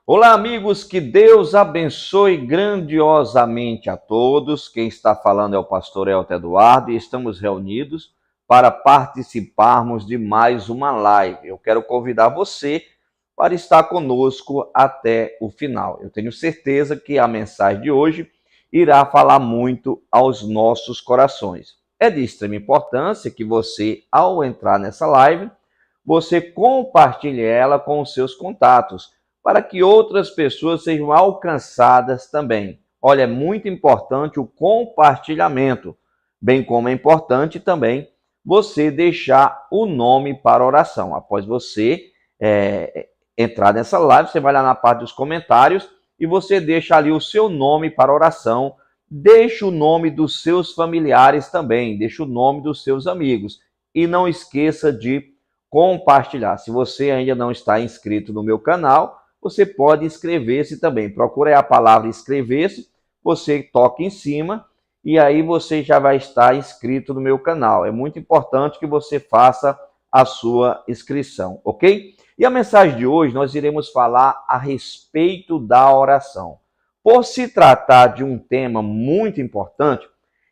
Olá, amigos, que Deus abençoe grandiosamente a todos. Quem está falando é o pastor Elton Eduardo e estamos reunidos para participarmos de mais uma live. Eu quero convidar você para estar conosco até o final. Eu tenho certeza que a mensagem de hoje irá falar muito aos nossos corações. É de extrema importância que você, ao entrar nessa live, você compartilhe ela com os seus contatos, para que outras pessoas sejam alcançadas também. Olha, é muito importante o compartilhamento, bem como é importante também você deixar o nome para oração. Após você entrar nessa live, você vai lá na parte dos comentários e você deixa ali o seu nome para oração, deixa o nome dos seus familiares também, deixa o nome dos seus amigos. E não esqueça de compartilhar. Se você ainda não está inscrito no meu canal, você pode inscrever-se também. Procura aí a palavra inscrever-se, você toca em cima e aí você já vai estar inscrito no meu canal. É muito importante que você faça a sua inscrição, ok? E a mensagem de hoje nós iremos falar a respeito da oração. Por se tratar de um tema muito importante,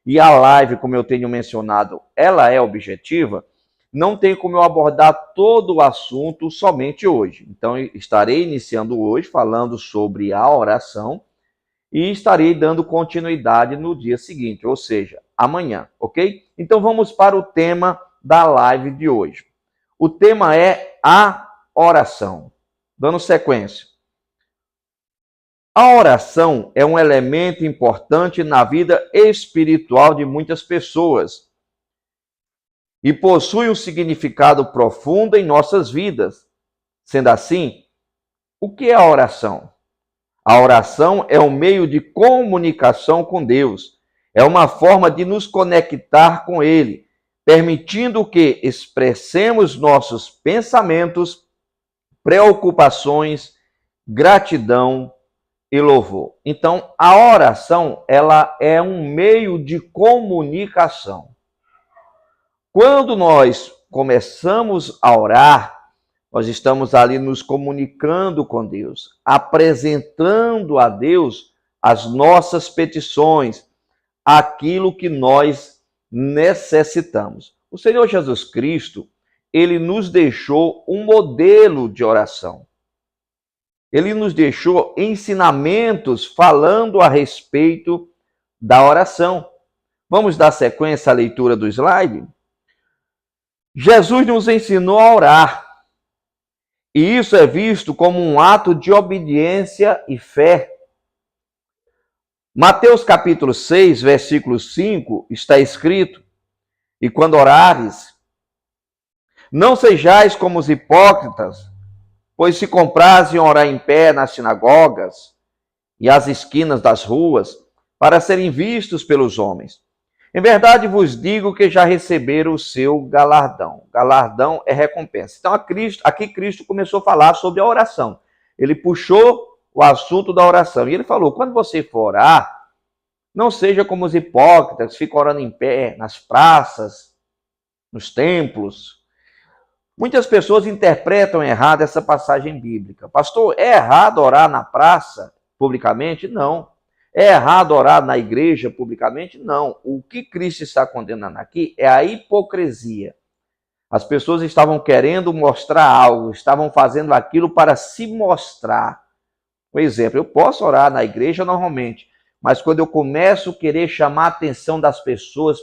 e a live, como eu tenho mencionado, ela é objetiva, não tem como eu abordar todo o assunto somente hoje. Então, estarei iniciando hoje falando sobre a oração e estarei dando continuidade no dia seguinte, ou seja, amanhã, ok? Então, vamos para o tema da live de hoje. O tema é a oração. Dando sequência. A oração é um elemento importante na vida espiritual de muitas pessoas e possui um significado profundo em nossas vidas. Sendo assim, o que é a oração? A oração é um meio de comunicação com Deus. É uma forma de nos conectar com Ele, permitindo que expressemos nossos pensamentos, preocupações, gratidão e louvor. Então, a oração, ela é um meio de comunicação. Quando nós começamos a orar, nós estamos ali nos comunicando com Deus, apresentando a Deus as nossas petições, aquilo que nós necessitamos. O Senhor Jesus Cristo, ele nos deixou um modelo de oração. Ele nos deixou ensinamentos falando a respeito da oração. Vamos dar sequência à leitura do slide? Jesus nos ensinou a orar, e isso é visto como um ato de obediência e fé. Mateus capítulo 6, versículo 5, está escrito: e quando orares, não sejais como os hipócritas, pois se comprazem orar em pé nas sinagogas e às esquinas das ruas, para serem vistos pelos homens. Em verdade vos digo que já receberam o seu galardão. Galardão é recompensa. Então aqui Cristo começou a falar sobre a oração. Ele puxou o assunto da oração. E ele falou, quando você for orar, não seja como os hipócritas, que ficam orando em pé, nas praças, nos templos. Muitas pessoas interpretam errado essa passagem bíblica. Pastor, é errado orar na praça publicamente? Não. É errado orar na igreja publicamente? Não. O que Cristo está condenando aqui é a hipocrisia. As pessoas estavam querendo mostrar algo, estavam fazendo aquilo para se mostrar. Por exemplo, eu posso orar na igreja normalmente, mas quando eu começo a querer chamar a atenção das pessoas,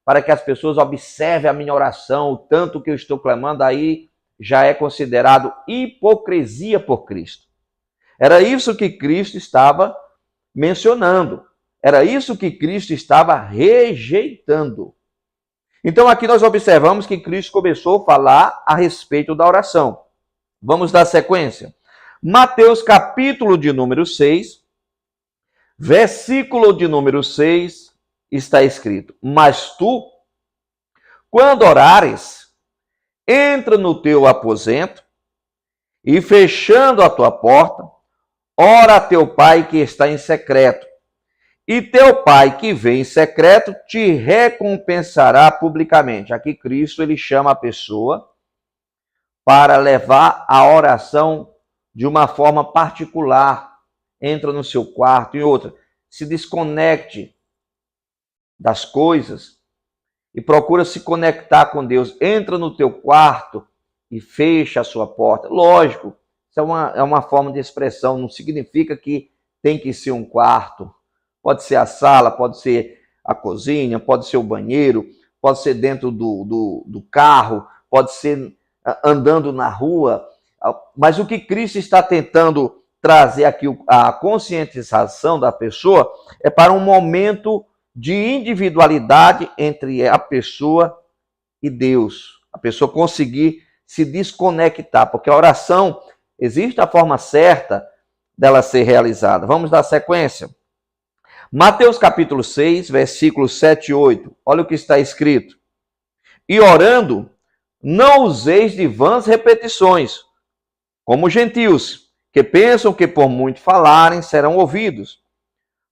para que as pessoas observem a minha oração, o tanto que eu estou clamando, aí já é considerado hipocrisia por Cristo. Era isso que Cristo estava mencionando. Era isso que Cristo estava rejeitando. Então aqui nós observamos que Cristo começou a falar a respeito da oração. Vamos dar sequência. Mateus capítulo de número 6, versículo de número 6, está escrito: mas tu, quando orares, entra no teu aposento e fechando a tua porta, ora a teu pai que está em secreto, e teu pai que vem em secreto te recompensará publicamente. Aqui Cristo ele chama a pessoa para levar a oração de uma forma particular. Entra no seu quarto. E outra, se desconecte das coisas e procura se conectar com Deus. Entra no teu quarto e fecha a sua porta. Lógico, isso é uma forma de expressão, não significa que tem que ser um quarto. Pode ser a sala, pode ser a cozinha, pode ser o banheiro, pode ser dentro do carro, pode ser andando na rua. Mas o que Cristo está tentando trazer aqui, a conscientização da pessoa, é para um momento de individualidade entre a pessoa e Deus. A pessoa conseguir se desconectar, porque a oração, existe a forma certa dela ser realizada. Vamos dar sequência. Mateus capítulo 6, versículos 7 e 8. Olha o que está escrito. E orando, não useis de vãs repetições, como gentios, que pensam que por muito falarem serão ouvidos.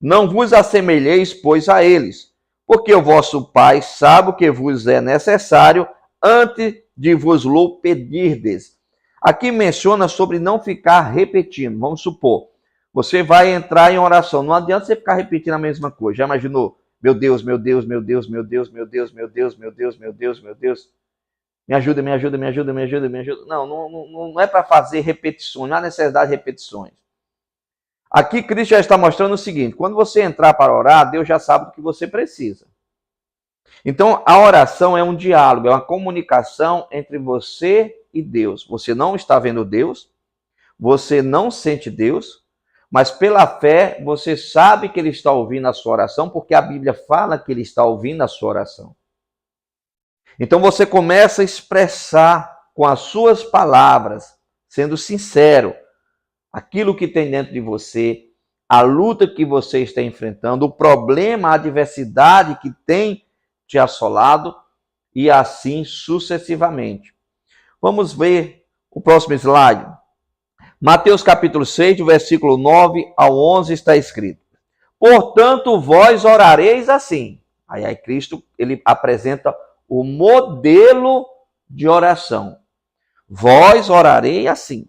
Não vos assemelheis, pois, a eles, porque o vosso Pai sabe o que vos é necessário antes de vos-lo pedirdes. Aqui menciona sobre não ficar repetindo. Vamos supor, você vai entrar em oração. Não adianta você ficar repetindo a mesma coisa. Já imaginou? Meu Deus, meu Deus, meu Deus, meu Deus, meu Deus, meu Deus, meu Deus, meu Deus, meu Deus. Me ajuda, me ajuda, me ajuda, me ajuda, me ajuda. Não é para fazer repetições, não há necessidade de repetições. Aqui Cristo já está mostrando o seguinte: quando você entrar para orar, Deus já sabe do que você precisa. Então, a oração é um diálogo, é uma comunicação entre você e Deus. Você não está vendo Deus, você não sente Deus, mas pela fé você sabe que Ele está ouvindo a sua oração, porque a Bíblia fala que Ele está ouvindo a sua oração. Então você começa a expressar com as suas palavras, sendo sincero, aquilo que tem dentro de você, a luta que você está enfrentando, o problema, a adversidade que tem te assolado, e assim sucessivamente. Vamos ver o próximo slide. Mateus capítulo 6, do versículo 9 ao 11 está escrito: portanto, vós orareis assim. Aí Cristo, ele apresenta o modelo de oração. Vós orareis assim.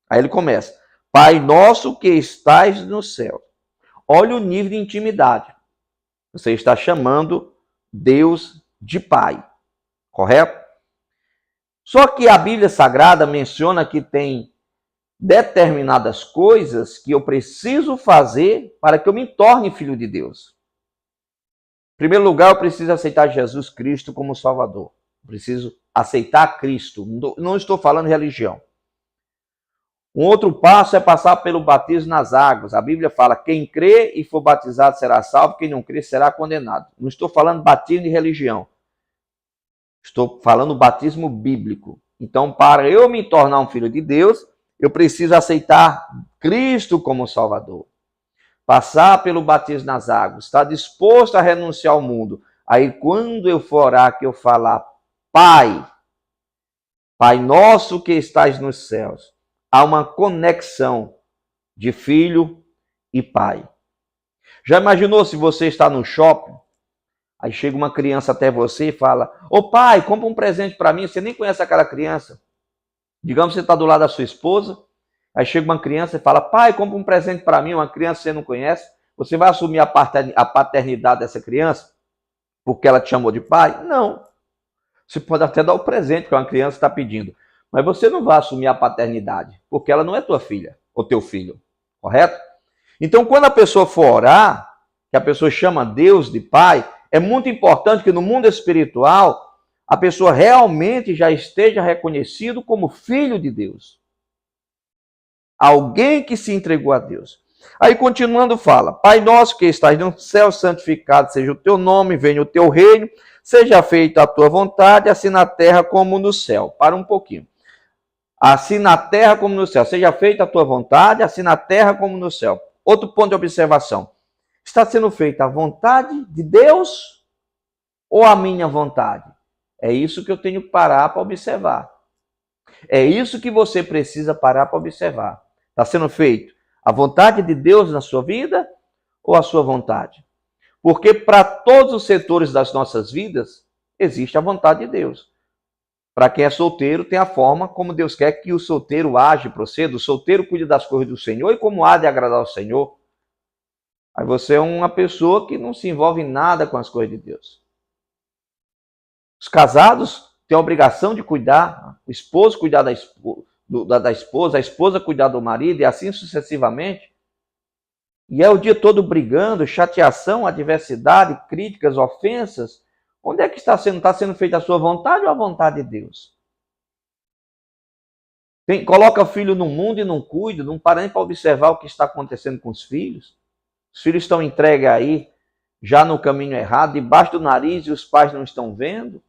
Aí ele começa: Pai nosso que estais no céu. Olha o nível de intimidade. Você está chamando Deus de Pai, correto? Só que a Bíblia Sagrada menciona que tem determinadas coisas que eu preciso fazer para que eu me torne filho de Deus. Em primeiro lugar, eu preciso aceitar Jesus Cristo como Salvador. Eu preciso aceitar Cristo. Não estou falando religião. Um outro passo é passar pelo batismo nas águas. A Bíblia fala: quem crê e for batizado será salvo, quem não crê será condenado. Não estou falando batismo de religião. Estou falando batismo bíblico. Então, para eu me tornar um filho de Deus, eu preciso aceitar Cristo como Salvador. Passar pelo batismo nas águas. Estar disposto a renunciar ao mundo. Aí, quando eu for orar, que eu falar: Pai, Pai nosso que estás nos céus. Há uma conexão de filho e pai. Já imaginou se você está no shopping, aí chega uma criança até você e fala: ô pai, compra um presente para mim, você nem conhece aquela criança. Digamos que você está do lado da sua esposa, aí chega uma criança e fala: pai, compra um presente para mim, uma criança que você não conhece. Você vai assumir a paternidade dessa criança porque ela te chamou de pai? Não. Você pode até dar o presente que uma criança está pedindo, mas você não vai assumir a paternidade, porque ela não é tua filha ou teu filho, correto? Então, quando a pessoa for orar, que a pessoa chama Deus de Pai, é muito importante que no mundo espiritual a pessoa realmente já esteja reconhecido como filho de Deus. Alguém que se entregou a Deus. Aí, continuando, fala: Pai nosso que estás no céu, santificado seja o teu nome, venha o teu reino, seja feita a tua vontade, assim na terra como no céu. Para um pouquinho. Assim na terra como no céu. Seja feita a tua vontade, assim na terra como no céu. Outro ponto de observação. Está sendo feita a vontade de Deus ou a minha vontade? É isso que eu tenho que parar para observar. É isso que você precisa parar para observar. Está sendo feito a vontade de Deus na sua vida ou a sua vontade? Porque para todos os setores das nossas vidas existe a vontade de Deus. Para quem é solteiro, tem a forma como Deus quer que o solteiro age e proceda. O solteiro cuida das coisas do Senhor e como há de agradar ao Senhor. Aí você é uma pessoa que não se envolve em nada com as coisas de Deus. Os casados têm a obrigação de cuidar, o esposo cuidar da esposa, a esposa cuidar do marido e assim sucessivamente. E é o dia todo brigando, chateação, adversidade, críticas, ofensas. Onde é que está sendo feita a sua vontade ou a vontade de Deus? Coloca o filho no mundo e não cuida, não para nem para observar o que está acontecendo com os filhos. Os filhos estão entregues aí, já no caminho errado, debaixo do nariz e os pais não estão vendo.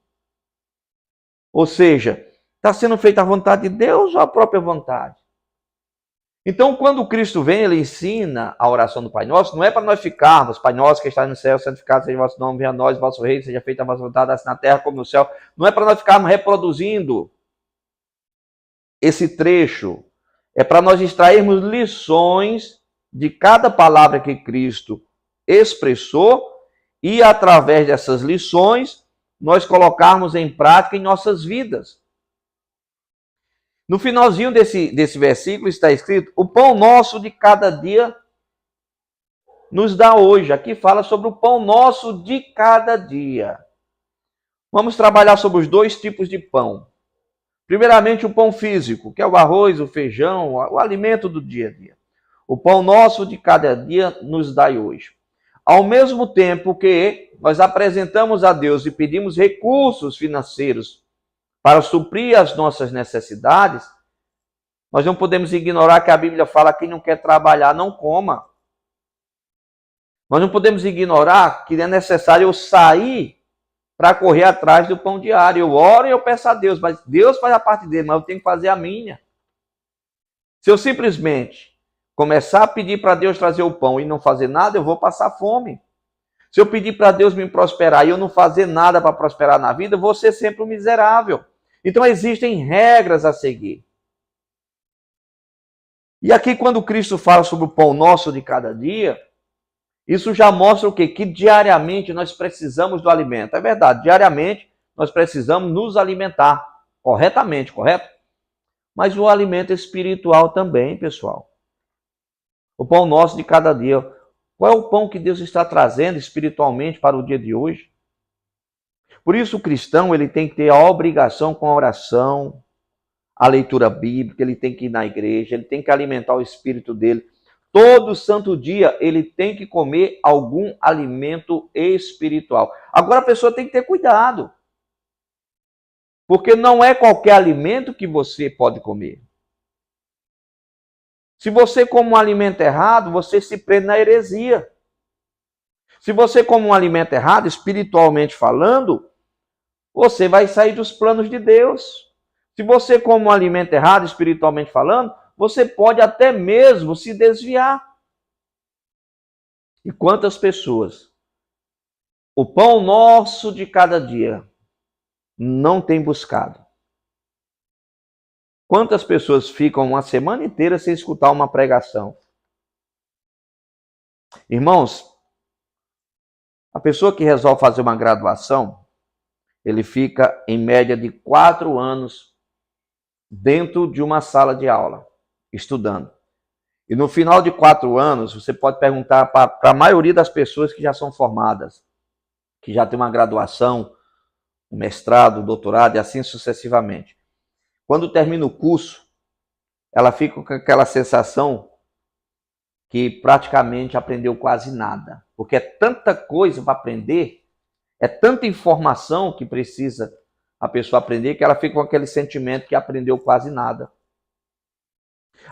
Ou seja, está sendo feita a vontade de Deus ou a própria vontade? Então, quando Cristo vem, ele ensina a oração do Pai Nosso, não é para nós ficarmos, Pai Nosso que está no céu, santificado seja o vosso nome, venha a nós, vosso reino, seja feita a vossa vontade, assim na terra como no céu. Não é para nós ficarmos reproduzindo esse trecho. É para nós extrairmos lições de cada palavra que Cristo expressou e, através dessas lições, nós colocarmos em prática em nossas vidas. No finalzinho desse versículo está escrito: o pão nosso de cada dia nos dá hoje. Aqui fala sobre o pão nosso de cada dia. Vamos trabalhar sobre os dois tipos de pão. Primeiramente, o pão físico, que é o arroz, o feijão, o alimento do dia a dia. O pão nosso de cada dia nos dai hoje. Ao mesmo tempo que nós apresentamos a Deus e pedimos recursos financeiros para suprir as nossas necessidades, nós não podemos ignorar que a Bíblia fala que quem não quer trabalhar, não coma. Nós não podemos ignorar que é necessário eu sair para correr atrás do pão diário. Eu oro e eu peço a Deus, mas Deus faz a parte dele, mas eu tenho que fazer a minha. Se eu simplesmente começar a pedir para Deus trazer o pão e não fazer nada, eu vou passar fome. Se eu pedir para Deus me prosperar e eu não fazer nada para prosperar na vida, eu vou ser sempre um miserável. Então existem regras a seguir. E aqui quando Cristo fala sobre o pão nosso de cada dia, isso já mostra o quê? Que diariamente nós precisamos do alimento. É verdade, diariamente nós precisamos nos alimentar corretamente, correto? Mas o alimento espiritual também, pessoal. O pão nosso de cada dia. Qual é o pão que Deus está trazendo espiritualmente para o dia de hoje? Por isso o cristão ele tem que ter a obrigação com a oração, a leitura bíblica, ele tem que ir na igreja, ele tem que alimentar o espírito dele. Todo santo dia ele tem que comer algum alimento espiritual. Agora a pessoa tem que ter cuidado. Porque não é qualquer alimento que você pode comer. Se você come um alimento errado, você se prende na heresia. Se você come um alimento errado, espiritualmente falando, você vai sair dos planos de Deus. Se você come um alimento errado, espiritualmente falando, você pode até mesmo se desviar. E quantas pessoas o pão nosso de cada dia não tem buscado? Quantas pessoas ficam uma semana inteira sem escutar uma pregação? Irmãos, a pessoa que resolve fazer uma graduação, ele fica em média de 4 anos dentro de uma sala de aula, estudando. E no final de 4 anos, você pode perguntar para a maioria das pessoas que já são formadas, que já tem uma graduação, um mestrado, um doutorado e assim sucessivamente. Quando termina o curso, ela fica com aquela sensação que praticamente aprendeu quase nada. Porque é tanta coisa para aprender, é tanta informação que precisa a pessoa aprender, que ela fica com aquele sentimento que aprendeu quase nada.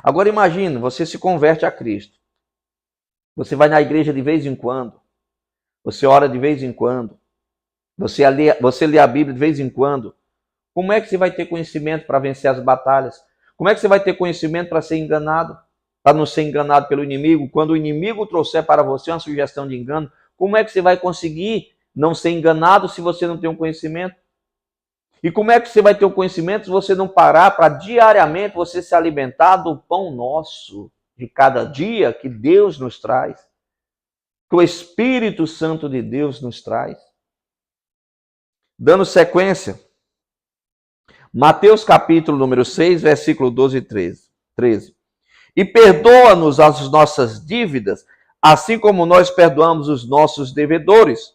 Agora imagine, você se converte a Cristo. Você vai na igreja de vez em quando. Você ora de vez em quando. Você lê a Bíblia de vez em quando. Como é que você vai ter conhecimento para vencer as batalhas? Como é que você vai ter conhecimento para ser enganado? Para não ser enganado pelo inimigo? Quando o inimigo trouxer para você uma sugestão de engano, como é que você vai conseguir não ser enganado se você não tem um conhecimento? E como é que você vai ter o conhecimento se você não parar para diariamente você se alimentar do pão nosso de cada dia que Deus nos traz? Que o Espírito Santo de Deus nos traz? Dando sequência, Mateus capítulo número 6, versículo 12 e 13. E perdoa-nos as nossas dívidas, assim como nós perdoamos os nossos devedores.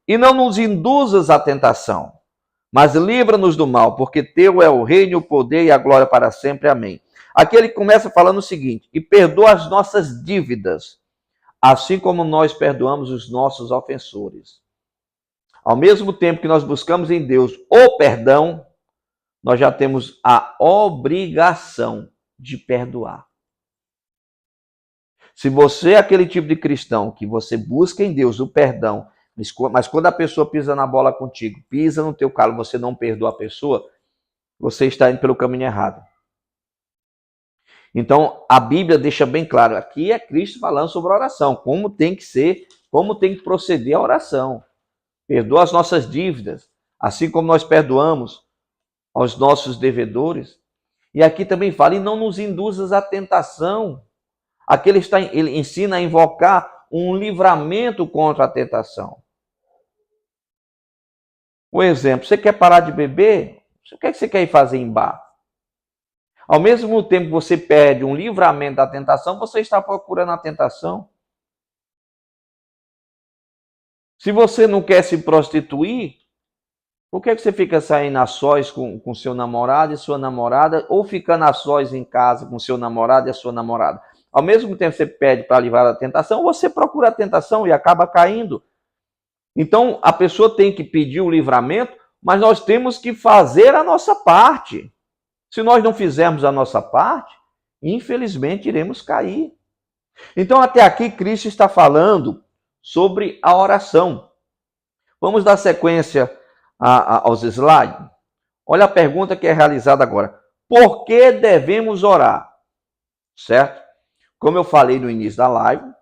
E não nos induzas à tentação, mas livra-nos do mal, porque teu é o reino, o poder e a glória para sempre. Amém. Aqui ele começa falando o seguinte: e perdoa as nossas dívidas, assim como nós perdoamos os nossos ofensores. Ao mesmo tempo que nós buscamos em Deus o perdão, nós já temos a obrigação de perdoar. Se você é aquele tipo de cristão que você busca em Deus o perdão, mas quando a pessoa pisa na bola contigo, pisa no teu calo, você não perdoa a pessoa, você está indo pelo caminho errado. Então, a Bíblia deixa bem claro, aqui é Cristo falando sobre a oração, como tem que ser, como tem que proceder a oração. Perdoa as nossas dívidas, assim como nós perdoamos aos nossos devedores. E aqui também fala, e não nos induzas à tentação. Aqui ele ensina a invocar um livramento contra a tentação. Um exemplo, você quer parar de beber? O que você quer ir fazer em bar? Ao mesmo tempo que você pede um livramento da tentação, você está procurando a tentação. Se você não quer se prostituir, por que você fica saindo a sós com seu namorado e sua namorada, ou ficando a sós em casa com seu namorado e a sua namorada? Ao mesmo tempo que você pede para livrar da tentação, você procura a tentação e acaba caindo. Então, a pessoa tem que pedir o livramento, mas nós temos que fazer a nossa parte. Se nós não fizermos a nossa parte, infelizmente iremos cair. Então, até aqui, Cristo está falando sobre a oração. Vamos dar sequência aos slides. Olha a pergunta que é realizada agora. Por que devemos orar? Certo? Como eu falei no início da live,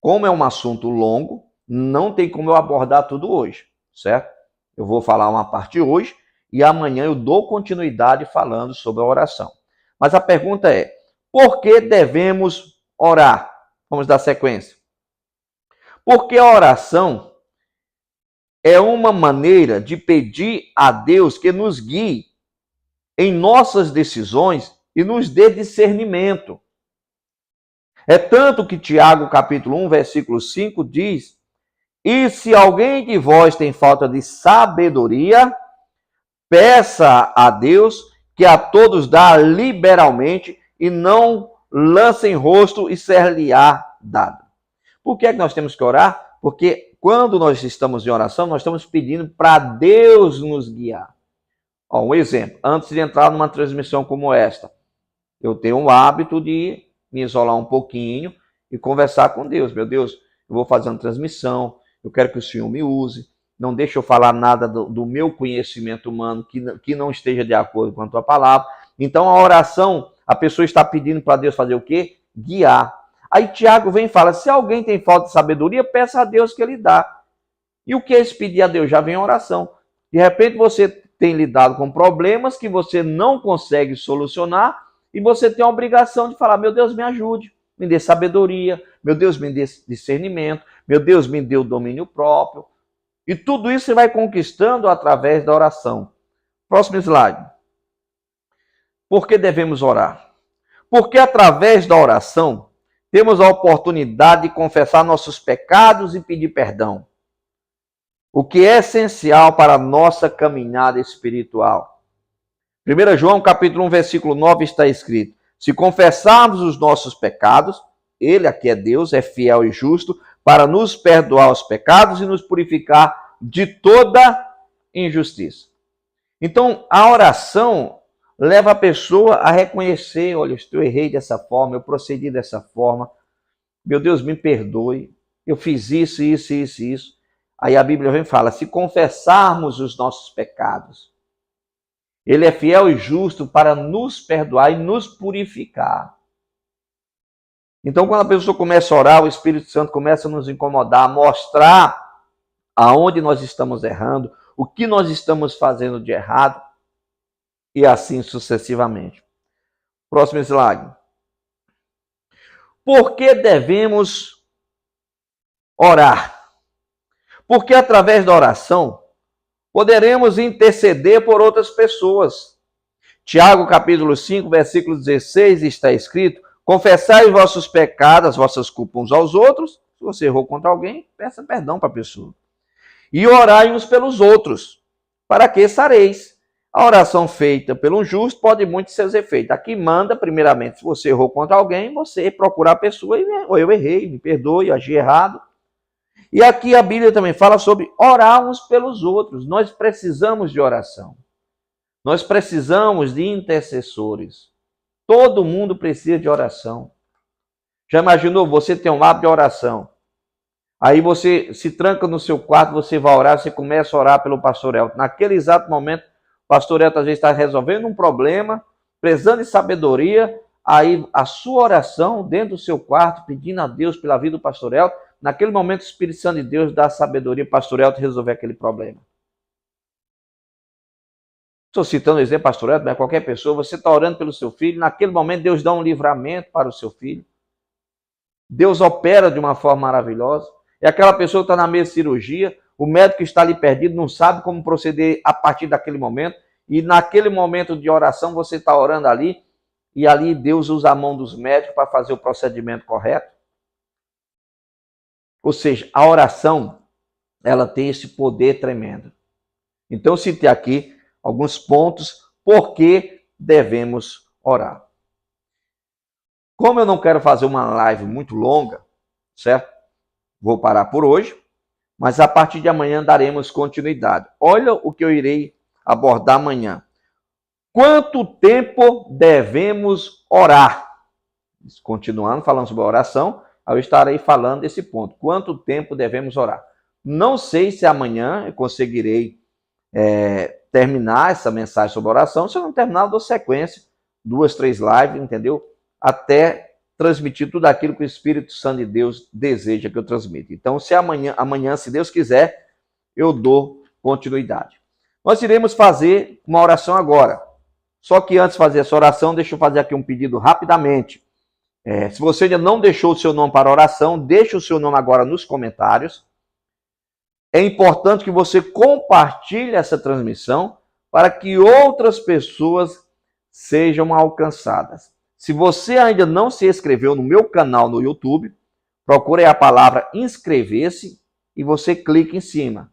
como é um assunto longo, não tem como eu abordar tudo hoje, certo? Eu vou falar uma parte hoje e amanhã eu dou continuidade falando sobre a oração. Mas a pergunta é, por que devemos orar? Vamos dar sequência. Porque a oração é uma maneira de pedir a Deus que nos guie em nossas decisões e nos dê discernimento. É tanto que Tiago, capítulo 1, versículo 5, diz: e se alguém de vós tem falta de sabedoria, peça a Deus, que a todos dá liberalmente, e não lance em rosto e ser-lhe-á dado. Por que é que nós temos que orar? Porque quando nós estamos em oração, nós estamos pedindo para Deus nos guiar. Ó, um exemplo, antes de entrar numa transmissão como esta, eu tenho o hábito de me isolar um pouquinho e conversar com Deus. Meu Deus, eu vou fazer uma transmissão, eu quero que o Senhor me use, não deixe eu falar nada do meu conhecimento humano que não esteja de acordo com a tua palavra. Então a oração, a pessoa está pedindo para Deus fazer o quê? Guiar. Aí Tiago vem e fala, se alguém tem falta de sabedoria, peça a Deus que ele dá. E o que é esse pedir a Deus? Já vem a oração. De repente você tem lidado com problemas que você não consegue solucionar e você tem a obrigação de falar, meu Deus, me ajude, me dê sabedoria, meu Deus, me dê discernimento, meu Deus, me dê o domínio próprio. E tudo isso você vai conquistando através da oração. Próximo slide. Por que devemos orar? Porque através da oração temos a oportunidade de confessar nossos pecados e pedir perdão. O que é essencial para a nossa caminhada espiritual. 1 João capítulo 1, versículo 9 está escrito, se confessarmos os nossos pecados, ele, aqui é Deus, é fiel e justo, para nos perdoar os pecados e nos purificar de toda injustiça. Então, a oração leva a pessoa a reconhecer, olha, eu errei dessa forma, eu procedi dessa forma, meu Deus, me perdoe, eu fiz isso, isso, isso, isso. Aí a Bíblia vem e fala, se confessarmos os nossos pecados, ele é fiel e justo para nos perdoar e nos purificar. Então, quando a pessoa começa a orar, o Espírito Santo começa a nos incomodar, a mostrar aonde nós estamos errando, o que nós estamos fazendo de errado, e assim sucessivamente. Próximo slide. Por que devemos orar? Porque através da oração, Poderemos interceder por outras pessoas. Tiago capítulo 5, versículo 16 está escrito: confessai vossos pecados, vossas culpas uns aos outros. Se você errou contra alguém, peça perdão para a pessoa. E orai uns pelos outros, para que sareis. A oração feita pelo justo pode muito seus efeitos. Aqui manda, primeiramente, se você errou contra alguém, você procurar a pessoa e eu errei, me perdoe, agi errado. E aqui a Bíblia também fala sobre orar uns pelos outros. Nós precisamos de oração. Nós precisamos de intercessores. Todo mundo precisa de oração. Já imaginou, você tem um hábito de oração? Aí você se tranca no seu quarto, você vai orar, você começa a orar pelo pastor Elton. Naquele exato momento, o pastor Elton às vezes está resolvendo um problema, precisando de sabedoria, aí a sua oração dentro do seu quarto, pedindo a Deus pela vida do pastor Elton, naquele momento o Espírito Santo de Deus dá sabedoria para o pastor Elton resolver aquele problema. Estou citando o exemplo, pastor Elton, mas qualquer pessoa, você está orando pelo seu filho, naquele momento Deus dá um livramento para o seu filho. Deus opera de uma forma maravilhosa. É aquela pessoa que está na mesa de cirurgia, o médico está ali perdido, não sabe como proceder a partir daquele momento, e naquele momento de oração você está orando ali, e ali Deus usa a mão dos médicos para fazer o procedimento correto. Ou seja, a oração, ela tem esse poder tremendo. Então eu citei aqui alguns pontos por que devemos orar. Como eu não quero fazer uma live muito longa, certo? Vou parar por hoje, mas a partir de amanhã daremos continuidade. Olha o que eu irei abordar amanhã. Quanto tempo devemos orar? Continuando falando sobre a oração, eu estarei falando desse ponto. Quanto tempo devemos orar? Não sei se amanhã eu conseguirei terminar essa mensagem sobre oração. Se eu não terminar, eu dou sequência, 2, 3 lives, entendeu? Até transmitir tudo aquilo que o Espírito Santo de Deus deseja que eu transmita. Então, se amanhã, se Deus quiser, eu dou continuidade. Nós iremos fazer uma oração agora. Só que antes de fazer essa oração, deixa eu fazer aqui um pedido rapidamente. Se você ainda não deixou o seu nome para a oração, deixe o seu nome agora nos comentários. É importante que você compartilhe essa transmissão para que outras pessoas sejam alcançadas. Se você ainda não se inscreveu no meu canal no YouTube, procure a palavra inscrever-se e você clica em cima.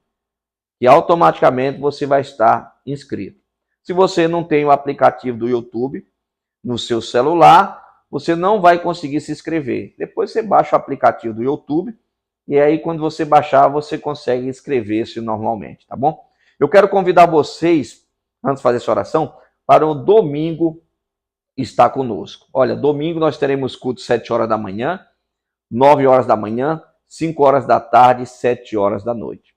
E automaticamente você vai estar inscrito. Se você não tem o aplicativo do YouTube no seu celular, você não vai conseguir se inscrever. Depois você baixa o aplicativo do YouTube e aí quando você baixar, você consegue inscrever-se normalmente, tá bom? Eu quero convidar vocês, antes de fazer essa oração, para o domingo estar conosco. Olha, domingo nós teremos culto 7 horas da manhã, 9 horas da manhã, 5 horas da tarde e 7 horas da noite.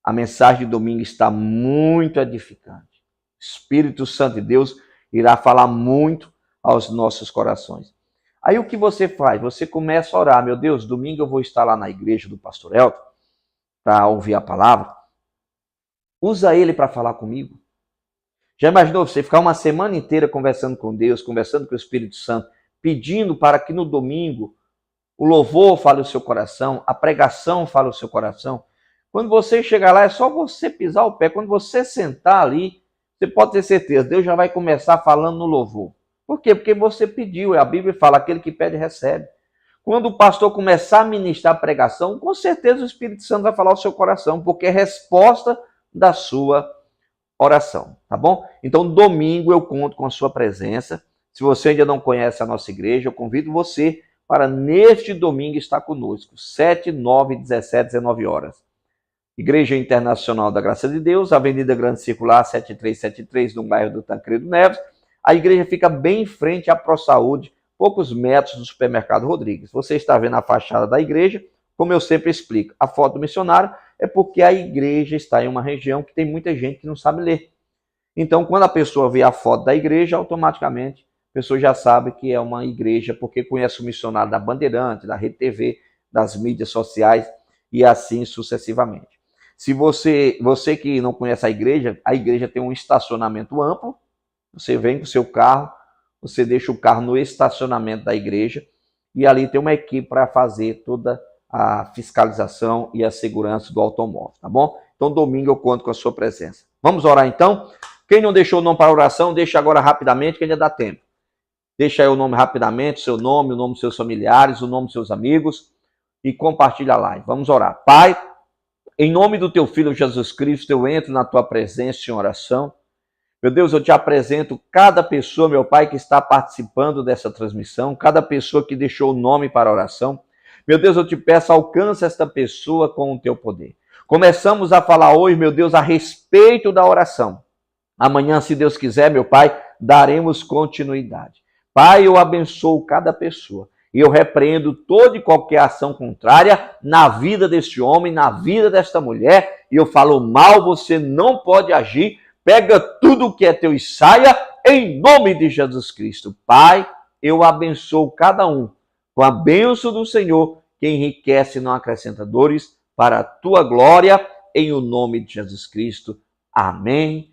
A mensagem de domingo está muito edificante. O Espírito Santo de Deus irá falar muito aos nossos corações. Aí o que você faz? Você começa a orar. Meu Deus, domingo eu vou estar lá na igreja do pastor Elton para ouvir a palavra. Usa ele para falar comigo. Já imaginou você ficar uma semana inteira conversando com Deus, conversando com o Espírito Santo, pedindo para que no domingo o louvor fale o seu coração, a pregação fale o seu coração? Quando você chegar lá, é só você pisar o pé. Quando você sentar ali, você pode ter certeza, Deus já vai começar falando no louvor. Por quê? Porque você pediu. A Bíblia fala, aquele que pede, recebe. Quando o pastor começar a ministrar a pregação, com certeza o Espírito Santo vai falar ao seu coração, porque é resposta da sua oração, tá bom? Então, domingo eu conto com a sua presença. Se você ainda não conhece a nossa igreja, eu convido você para neste domingo estar conosco, 7, 9, 17, 19 horas. Igreja Internacional da Graça de Deus, Avenida Grande Circular, 7373, no bairro do Tancredo Neves. A igreja fica bem em frente à ProSaúde, poucos metros do supermercado Rodrigues. Você está vendo a fachada da igreja, como eu sempre explico. A foto do missionário é porque a igreja está em uma região que tem muita gente que não sabe ler. Então, quando a pessoa vê a foto da igreja, automaticamente a pessoa já sabe que é uma igreja, porque conhece o missionário da Bandeirante, da Rede TV, das mídias sociais e assim sucessivamente. Se você que não conhece a igreja tem um estacionamento amplo. Você vem com o seu carro, você deixa o carro no estacionamento da igreja e ali tem uma equipe para fazer toda a fiscalização e a segurança do automóvel, tá bom? Então, domingo eu conto com a sua presença. Vamos orar então? Quem não deixou o nome para a oração, deixa agora rapidamente, que ainda dá tempo. Deixa aí o nome rapidamente, seu nome, o nome dos seus familiares, o nome dos seus amigos e compartilha a live. Vamos orar. Pai, em nome do teu Filho Jesus Cristo, eu entro na tua presença em oração. Meu Deus, eu te apresento cada pessoa, meu Pai, que está participando dessa transmissão, cada pessoa que deixou o nome para a oração. Meu Deus, eu te peço, alcança esta pessoa com o teu poder. Começamos a falar hoje, meu Deus, a respeito da oração. Amanhã, se Deus quiser, meu Pai, daremos continuidade. Pai, eu abençoo cada pessoa e eu repreendo toda e qualquer ação contrária na vida deste homem, na vida desta mulher, e eu falo mal, você não pode agir. Pega tudo o que é teu e saia, em nome de Jesus Cristo. Pai, eu abençoo cada um com a bênção do Senhor, que enriquece e não acrescenta dores, para a tua glória, em o nome de Jesus Cristo. Amém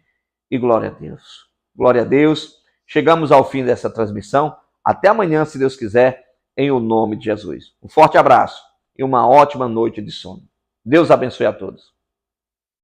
e glória a Deus. Glória a Deus. Chegamos ao fim dessa transmissão. Até amanhã, se Deus quiser, em o nome de Jesus. Um forte abraço e uma ótima noite de sono. Deus abençoe a todos.